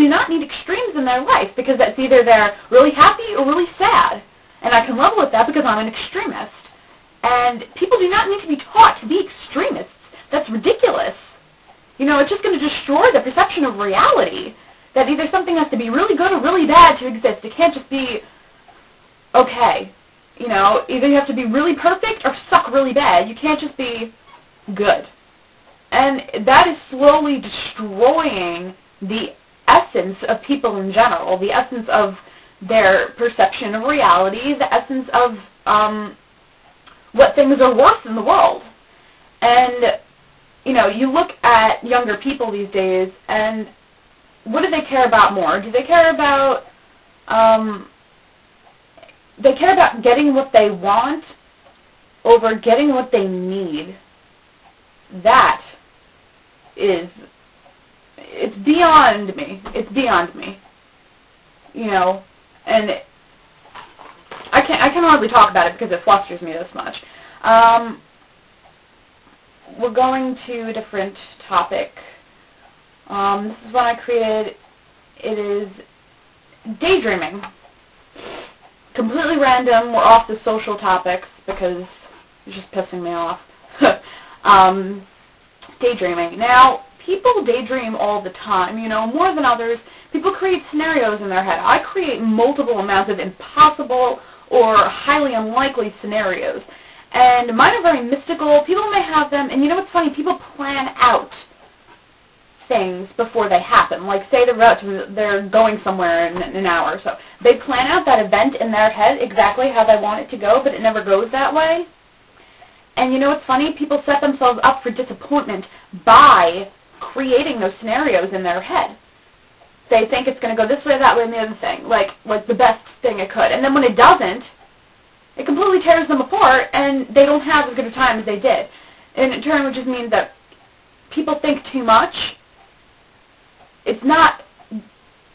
do not need extremes in their life, because that's either they're really happy or really sad. And I can level with that because I'm an extremist. And people do not need to be taught to be extremists. That's ridiculous. You know, it's just going to destroy the perception of reality. That either something has to be really good or really bad to exist. It can't just be okay. You know, either you have to be really perfect or suck really bad. You can't just be good. And that is slowly destroying the essence of people in general, the essence of their perception of reality, the essence of what things are worth in the world. And, you know, you look at younger people these days, and what do they care about more? Do they care about, getting what they want over getting what they need? That is, it's beyond me. It's beyond me. You know, and I can hardly talk about it because it flusters me this much. We're going to a different topic. This is one I created. It is daydreaming. Completely random. We're off the social topics because it's just pissing me off. Daydreaming. Now, people daydream all the time, you know, more than others. People create scenarios in their head. I create multiple amounts of impossible or highly unlikely scenarios. And mine are very mystical. People may have them, and you know what's funny? People plan out things before they happen. Like, say they're going somewhere in an hour or so. They plan out that event in their head exactly how they want it to go, but it never goes that way. And you know what's funny? People set themselves up for disappointment by creating those scenarios in their head. They think it's going to go this way, that way, and the other thing. Like the best thing it could. And then when it doesn't, it completely tears them apart, and they don't have as good a time as they did. And in turn, which just means that people think too much. It's not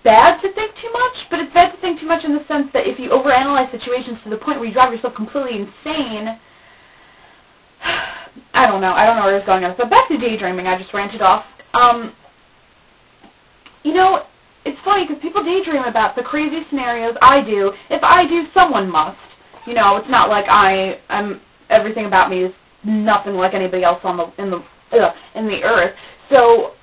bad to think too much, but it's bad to think too much in the sense that if you overanalyze situations to the point where you drive yourself completely insane, I don't know where it's going on. But back to daydreaming, I just ranted off. You know, it's funny because people daydream about the crazy scenarios I do. If I do, someone must. You know, it's not like everything about me is nothing like anybody else on in the earth. So,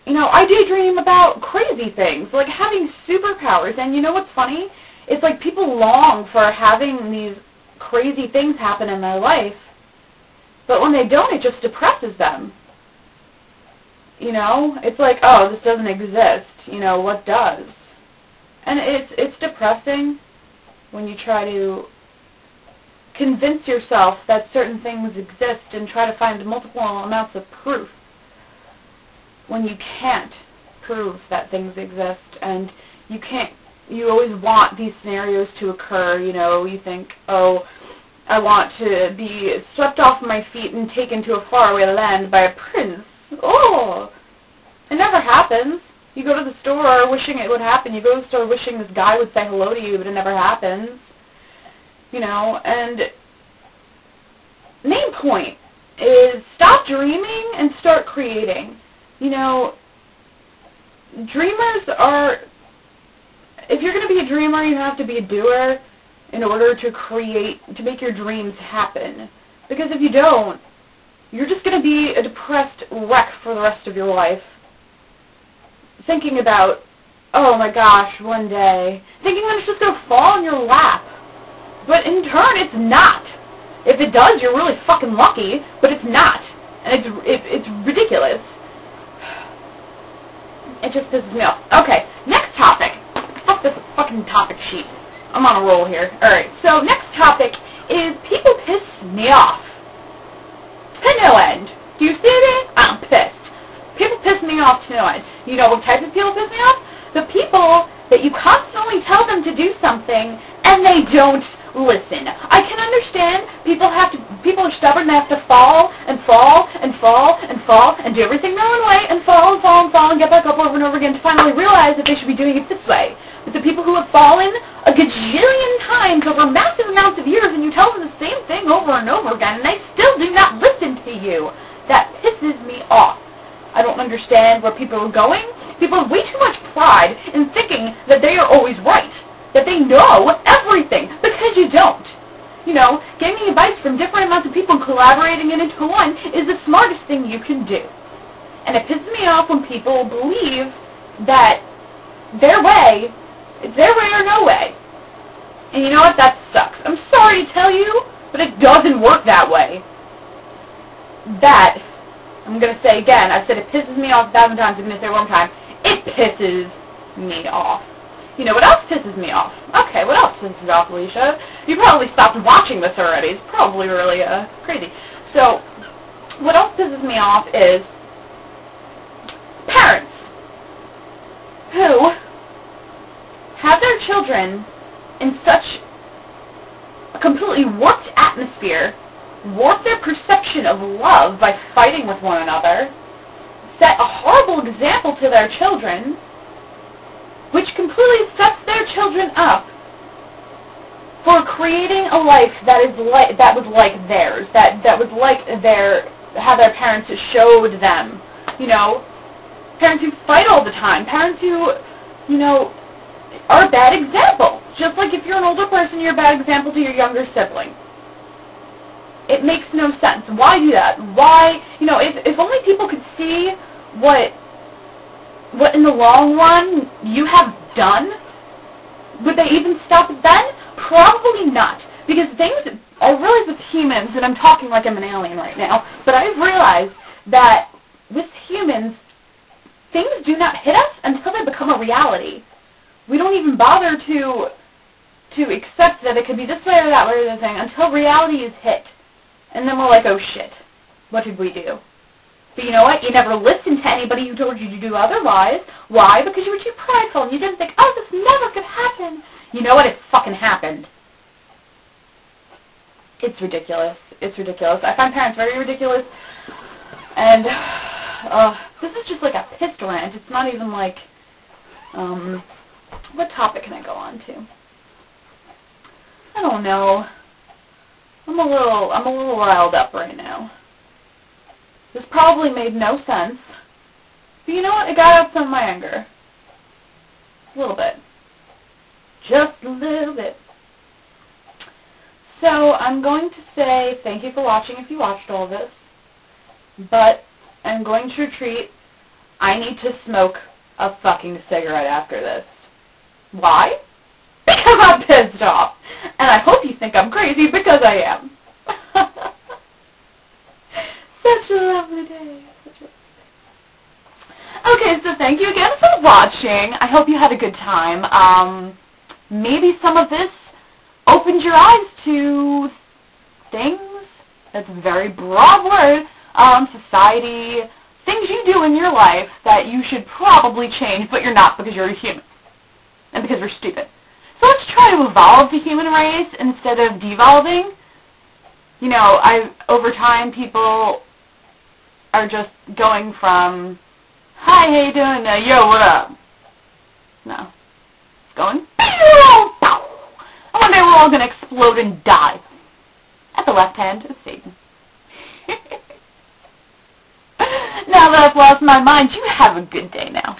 you know, I daydream about crazy things, like having superpowers. And you know what's funny? It's like people long for having these crazy things happen in their life. But when they don't, it just depresses them. You know? It's like, oh, this doesn't exist. You know, what does? And it's depressing when you try to convince yourself that certain things exist and try to find multiple amounts of proof when you can't prove that things exist. And you always want these scenarios to occur. You know, you think, oh, I want to be swept off my feet and taken to a faraway land by a prince. Oh! It never happens. You go to the store wishing it would happen. You go to the store wishing this guy would say hello to you, but it never happens. You know, and main point is stop dreaming and start creating. You know, dreamers are... If you're going to be a dreamer, you have to be a doer in order to make your dreams happen. Because if you don't, you're just going to be a depressed wreck for the rest of your life. Thinking about, oh my gosh, one day. Thinking that it's just going to fall in your lap. But in turn, it's not. If it does, you're really fucking lucky, but it's not. And it's ridiculous. It just pisses me off. Okay, next topic. Fuck this fucking topic sheet. I'm on a roll here. Alright, so next topic is people piss me off. To no end. Do you see it? I'm pissed. People piss me off to no end. You know what type of people piss me off? The people that you constantly tell them to do something and they don't listen. I can understand people are stubborn, they have to fall and fall and fall and fall and do everything their own way and fall and fall and fall and get back up over and over again to finally realize that they should be doing it this way. But the people who have fallen a gajillion times over massive amounts of years and you tell them the same thing over and over again and they still do not listen to you, that pisses me off. I don't understand where people are going. People have way too much pride collaborating it into one is the smartest thing you can do. And it pisses me off when people believe that their way, it's their way or no way. And you know what? That sucks. I'm sorry to tell you, but it doesn't work that way. That, I'm going to say again, I've said it pisses me off 1,000 times, I'm going to say it one more time, it pisses me off. You know what else pisses me off? Okay, what else pisses me off, Alicia? You probably stopped watching this already. It's probably really crazy. So, what else pisses me off is parents who have their children in such a completely warped atmosphere, warp their perception of love by fighting with one another, set a horrible example to their children, which completely sets their children up for creating a life that was like theirs, that was like how their parents showed them. You know, parents who fight all the time, parents who, you know, are a bad example. Just like if you're an older person, you're a bad example to your younger sibling. It makes no sense. Why do that? Why, you know, if only people could see what in the long run you have done, would they even stop it then? Probably not. Because things, I realize with humans, and I'm talking like I'm an alien right now, but I've realized that with humans, things do not hit us until they become a reality. We don't even bother to accept that it could be this way or that way or the thing until reality is hit. And then we're like, oh shit, what did we do? But you know what? You never listened to anybody who told you to do otherwise. Why? Because you were too prideful and you didn't think, oh, this never could happen. You know what? It fucking happened. It's ridiculous. It's ridiculous. I find parents very ridiculous. And this is just like a pissed rant. It's not even like, what topic can I go on to? I don't know. I'm a little riled up right now. This probably made no sense. But you know what? It got out some of my anger. A little bit. Just a little bit. So I'm going to say thank you for watching if you watched all this. But I'm going to retreat. I need to smoke a fucking cigarette after this. Why? Because I'm pissed off. And I hope you think I'm crazy because I am. Such a lovely day. Okay, so thank you again for watching. I hope you had a good time. Maybe some of this opened your eyes to things. That's a very broad word. Society, things you do in your life that you should probably change, but you're not because you're a human. And because we're stupid. So let's try to evolve the human race instead of devolving. You know, over time people are just going from, hi, how you doing? Yo, what up? No. It's going, and one day we're all going to explode and die. At the left hand of Satan. Now that I've lost my mind, you have a good day now.